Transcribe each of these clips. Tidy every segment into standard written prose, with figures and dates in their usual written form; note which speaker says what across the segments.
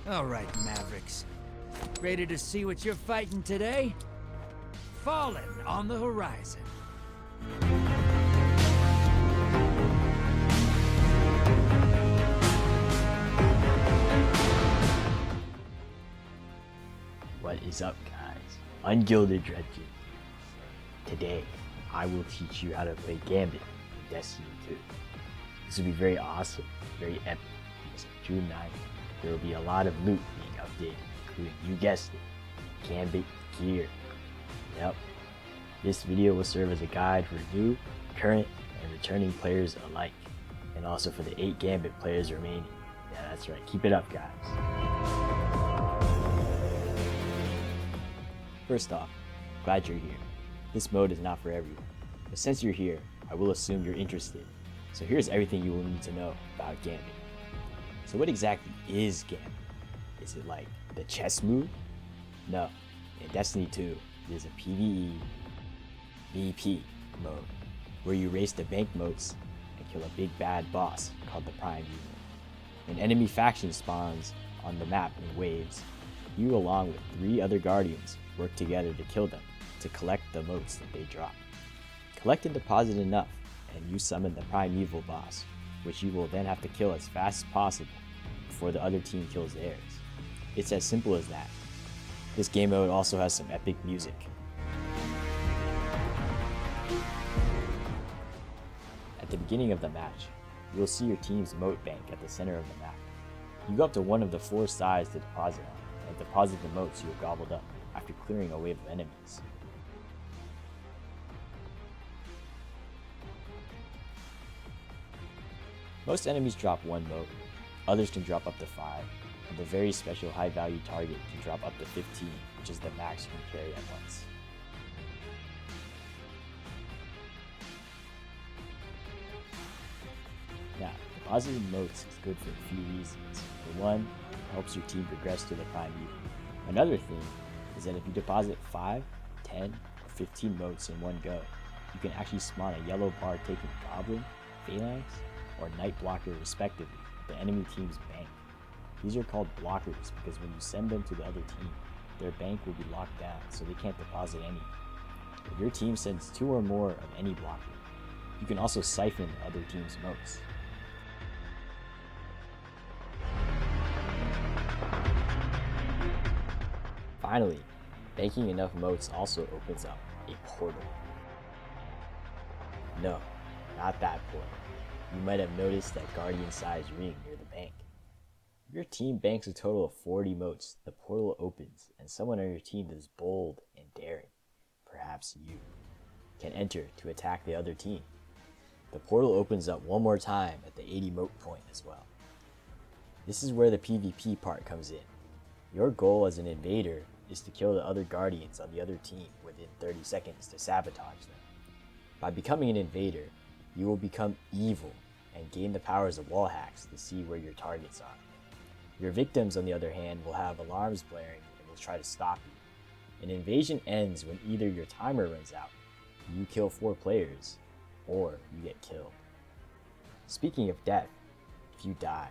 Speaker 1: Alright, Mavericks. Ready to see what you're fighting today? Fallen on the horizon.
Speaker 2: What is up, guys? Ungilded Dredgen. Today, I will teach you how to play Gambit in Destiny 2. This will be very awesome, very epic, because on June 9th, there will be a lot of loot being updated, including, you guessed it, Gambit gear. Yep. This video will serve as a guide for new, current, and returning players alike, and also for the 8 Gambit players remaining. Yeah, that's right. Keep it up, guys. First off, glad you're here. This mode is not for everyone, but since you're here, I will assume you're interested. So here's everything you will need to know about Gambit. So what exactly is Gambit? Is it like the chess move? No. In Destiny 2, it is a PvE VP mode, where you race the bank moats and kill a big bad boss called the Primeval. An enemy faction spawns on the map in waves. You, along with 3 other guardians, work together to kill them to collect the moats that they drop. Collect and deposit enough, and you summon the Primeval boss, which you will then have to kill as fast as possible before the other team kills theirs. It's as simple as that. This game mode also has some epic music. At the beginning of the match, you will see your team's moat bank at the center of the map. You go up to one of the 4 sides to deposit on, and deposit the moats you have gobbled up after clearing a wave of enemies. Most enemies drop 1 moat, others can drop up to 5, and the very special high value target can drop up to 15, which is the max you can carry at once. Now, depositing moats is good for a few reasons. For one, it helps your team progress to the Primeval. Another thing is that if you deposit 5, 10, or 15 moats in one go, you can actually spawn a yellow bar taking Goblin, Phalanx, or Night Blocker respectively, the enemy team's bank. These are called blockers because when you send them to the other team, their bank will be locked down so they can't deposit any. If your team sends 2 or more of any blocker, you can also siphon the other team's moats. Finally, banking enough moats also opens up a portal. No, not that portal. You might have noticed that guardian-sized ring near the bank. If your team banks a total of 40 moats, the portal opens and someone on your team that is bold and daring, perhaps you, can enter to attack the other team. The portal opens up one more time at the 80 moat point as well. This is where the PvP part comes in. Your goal as an invader is to kill the other guardians on the other team within 30 seconds to sabotage them. By becoming an invader, you will become evil and gain the powers of wall hacks to see where your targets are. Your victims, on the other hand, will have alarms blaring and will try to stop you. An invasion ends when either your timer runs out, you kill 4 players, or you get killed. Speaking of death, if you die,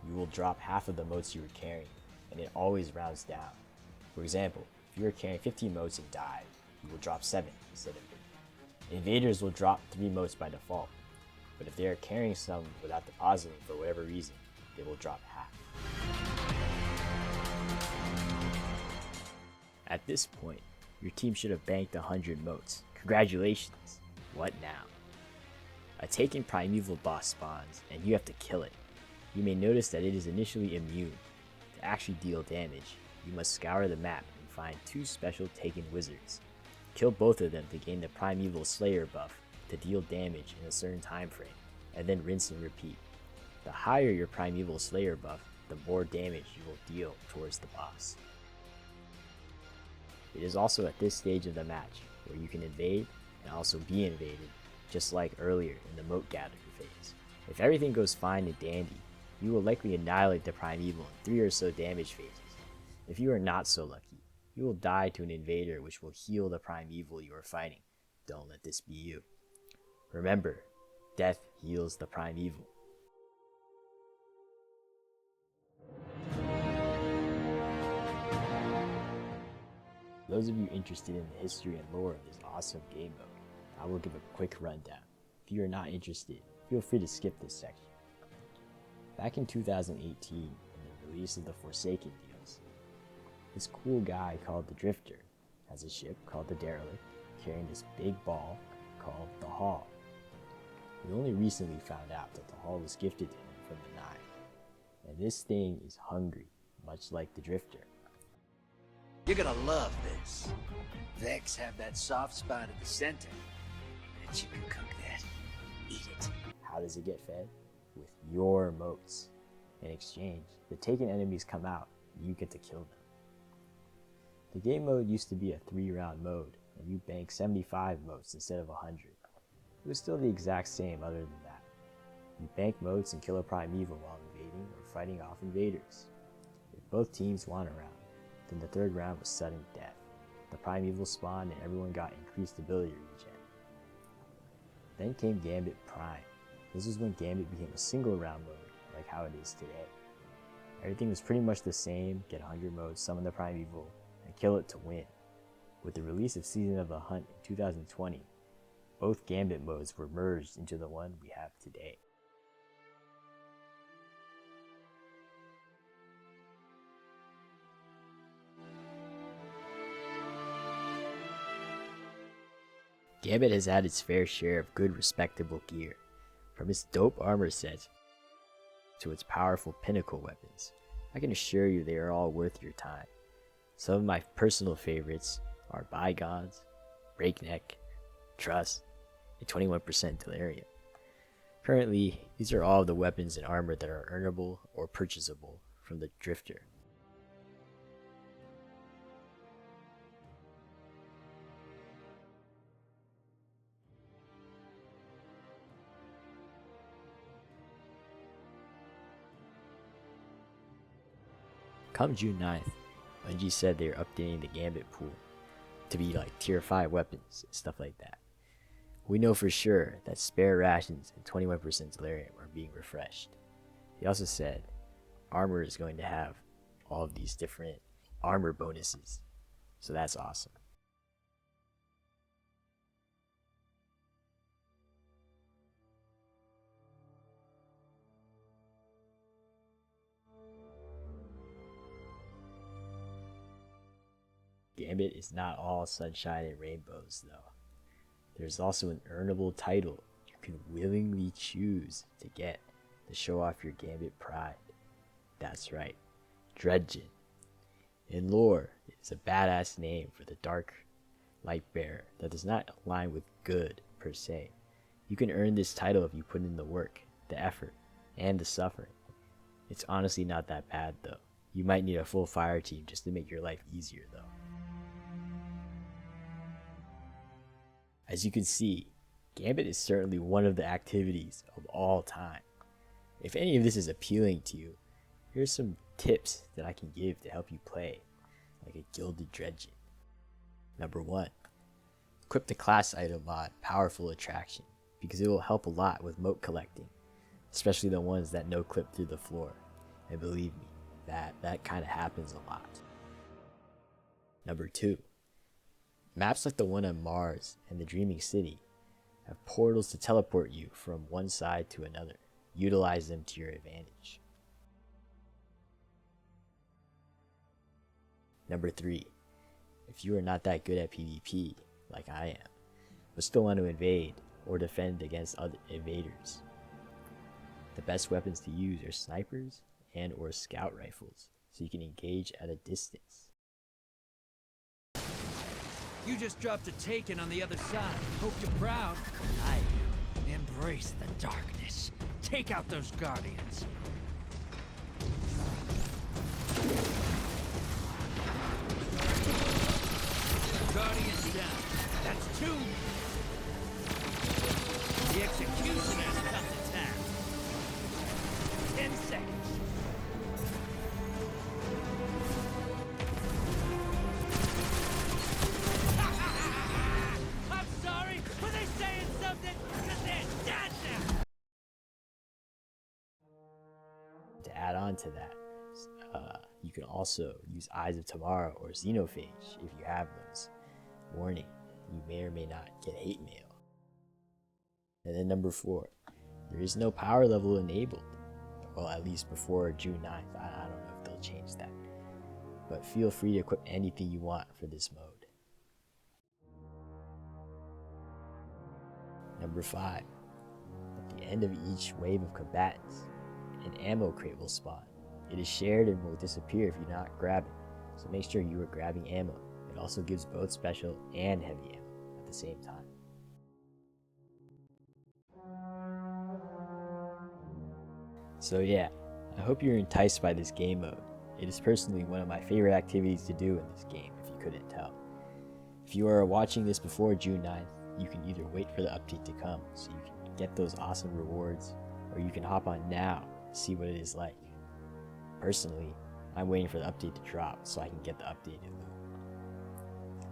Speaker 2: you will drop half of the moats you were carrying, and it always rounds down. For example, if you are carrying 15 moats and die, you will drop 7 instead of 8. Invaders will drop 3 moats by default, but if they are carrying some without depositing for whatever reason, they will drop half. At this point, your team should have banked 100 moats. Congratulations! What now? A taken Primeval boss spawns, and you have to kill it. You may notice that it is initially immune. To actually deal damage, you must scour the map and find 2 special taken wizards. Kill both of them to gain the Primeval Slayer buff to deal damage in a certain time frame, and then rinse and repeat. The higher your Primeval Slayer buff, the more damage you will deal towards the boss. It is also at this stage of the match where you can invade and also be invaded, just like earlier in the moat gathering phase. If everything goes fine and dandy, you will likely annihilate the Primeval in 3 or so damage phases. If you are not so lucky, you will die to an invader which will heal the Primeval you are fighting. Don't let this be you. Remember, death heals the Primeval. For those of you interested in the history and lore of this awesome game mode, I will give a quick rundown. If you are not interested, feel free to skip this section. Back in 2018, in the release of the Forsaken deals, this cool guy called the Drifter has a ship called the Derelict carrying this big ball called the Haul. We only recently found out that the Haul was gifted to him from the Nine, and this thing is hungry, much like the Drifter.
Speaker 1: You're gonna love this. Vex have that soft spot at the center. Bet you can cook that. Eat it.
Speaker 2: How does it get fed? With your motes. In exchange, the taken enemies come out, and you get to kill them. The game mode used to be a 3-round mode, and you bank 75 motes instead of 100. It was still the exact same other than that. You bank motes and kill a Primeval while invading or fighting off invaders. If both teams won a round, then the third round was sudden death. The Primeval spawned and everyone got increased ability regen. Then came Gambit Prime. This was when Gambit became a single round mode, like how it is today. Everything was pretty much the same: get 100 modes, summon the Primeval, and kill it to win. With the release of Season of the Hunt in 2020, both Gambit modes were merged into the one we have today. Gambit has had its fair share of good respectable gear, from its dope armor set to its powerful pinnacle weapons. I can assure you they are all worth your time. Some of my personal favorites are Bygones, Breakneck, Trust, and 21% Delirium. Currently, these are all of the weapons and armor that are earnable or purchasable from the Drifter. Come June 9th, Bungie said they are updating the Gambit pool to be like tier 5 weapons and stuff like that. We know for sure that spare rations and 21% Delirium are being refreshed. They also said armor is going to have all of these different armor bonuses, so that's awesome. Gambit is not all sunshine and rainbows, though. There's also an earnable title you can willingly choose to get to show off your Gambit pride. That's right, Dredgen. In lore, it is a badass name for the dark light bearer that does not align with good per se. You can earn this title if you put in the work, the effort, and the suffering. It's honestly not that bad though. You might need a full fire team just to make your life easier though. As you can see, Gambit is certainly one of the activities of all time. If any of this is appealing to you, here's some tips that I can give to help you play like a gilded Dredgen. Number 1, equip the class item mod Powerful Attraction because it will help a lot with mote collecting, especially the ones that no clip through the floor. And believe me, that kind of happens a lot. Number 2, maps like the one on Mars and the Dreaming City have portals to teleport you from one side to another. Utilize them to your advantage. Number 3, if you are not that good at PvP, like I am, but still want to invade or defend against other invaders, the best weapons to use are snipers and or scout rifles, so you can engage at a distance.
Speaker 1: You just dropped a taken on the other side. Hope you're proud. I do. Embrace the darkness. Take out those guardians. Guardians down. That's 2. The executioner's come to town. 10 seconds. I'm sorry, were they saying something? 'Cause they're dead now.
Speaker 2: To add on to that, You can also use Eyes of Tomorrow or Xenophage if you have those. Warning, you may or may not get hate mail. And then number 4, there is no power level enabled. Well, at least before June 9th. I don't know if they'll change that. But feel free to equip anything you want for this mode. Number 5, at the end of each wave of combatants, an ammo crate will spawn. It is shared and will disappear if you not grab it, so make sure you are grabbing ammo. It also gives both special and heavy ammo at the same time. So yeah, I hope you're enticed by this game mode. It is personally one of my favorite activities to do in this game, if you couldn't tell. If you are watching this before June 9th, you can either wait for the update to come so you can get those awesome rewards, or you can hop on now to see what it is like. Personally, I'm waiting for the update to drop so I can get the updated loot.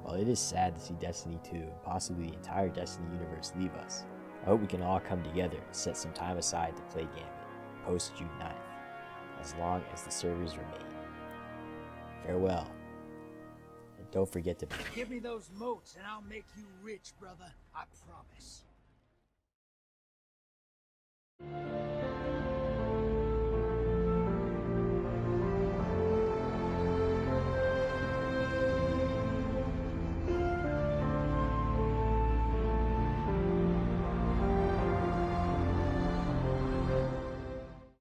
Speaker 2: While it is sad to see Destiny 2 and possibly the entire Destiny universe leave us, I hope we can all come together and set some time aside to play Gambit post June 9th, as long as the servers remain. Farewell, and don't forget to
Speaker 1: give me those moats and I'll make you rich, brother. I promise.